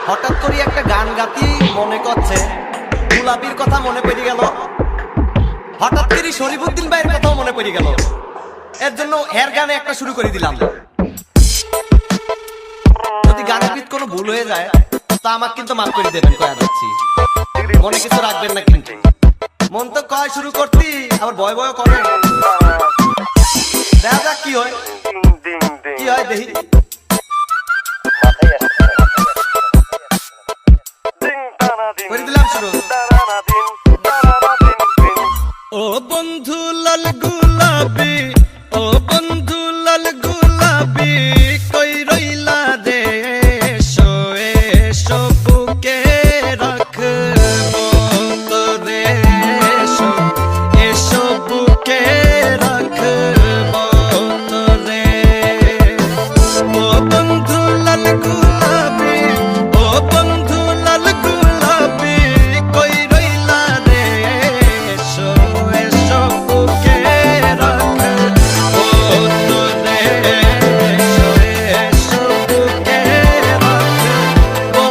হঠাৎ করে একটা গান গাতি মনে করছে গোলাপির কথা মনে পড়ে গেল, হঠাৎ করে শরীফুদ্দিন ভাইয়ের কথাও মনে পড়ে গেল। এর জন্য এর গানে একটা শুরু করে দিলাম। যদি গানের ভিত কোনো ভুল হয়ে যায় তা আমাকে কিন্তু মাফ করে দেবেন, কয়া যাচ্ছি, মনে কিছু রাখবেন না কিন্তু। মন তো কয় শুরু করতি, আবার ভয় ভয় করে। দেখা যাক কি হয়, কি হয় দেখি। করে দিলাম শুরু। ও বন্ধু লাল গুলাবি, ও বন্ধু লাল গুলাবি, কই রইলা রে? এসো এসো বুকে রাখবো তোরে, এসো এসো বুকে রাখবো তোরে। ও বন্ধু লাল গুলাবি, ও বন্ধু লাল গুলাবি, কই রইলা রে? এসো এসো বুকে রাখবো তোরে, এসো এসো বুকে রাখবো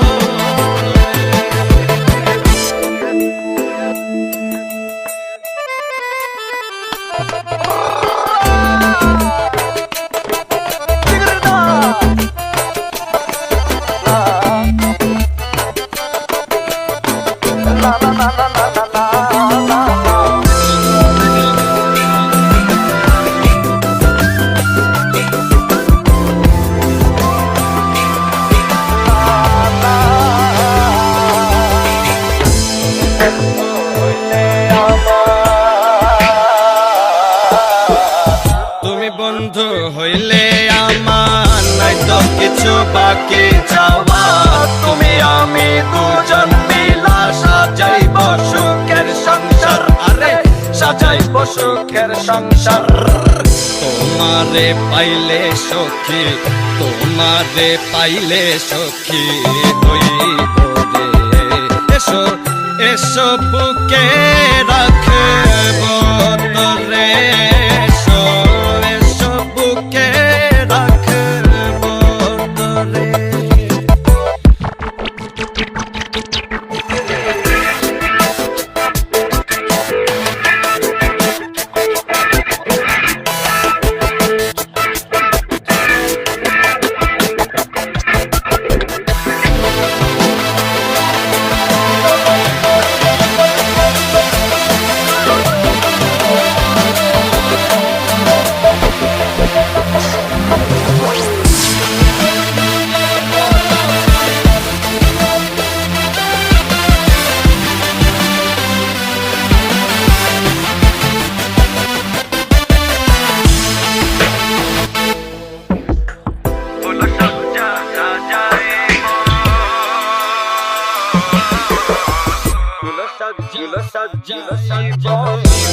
তুমি বন্ধু হইলে আমার নাই তো কিছু বাকি যাওয়া। তুমি আমি দুজন মিলা সাজাইব সুখের সংসার, আরে সাজাইব সুখের সংসার। তোমারে পাইলে সখী, তোমারে পাইলে সখী হইব রে। এসো এসো বুকে রাখব তোরে, এসো এসো বুকে রাখব তোরে।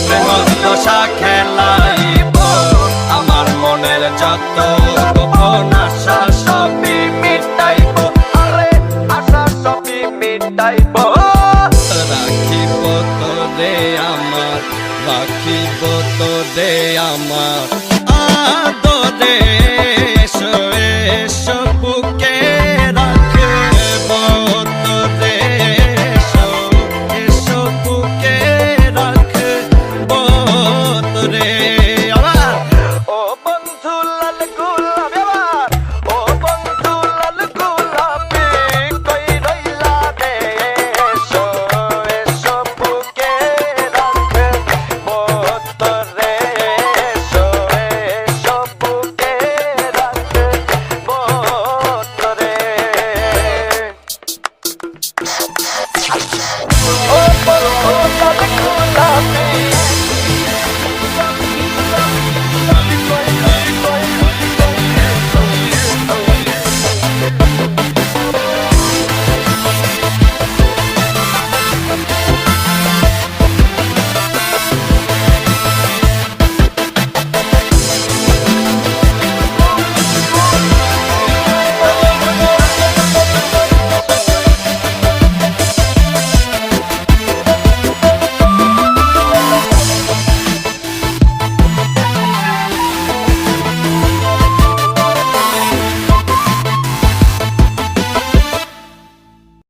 প্রেমদশা খেলাইব আমার মনের যত গোপন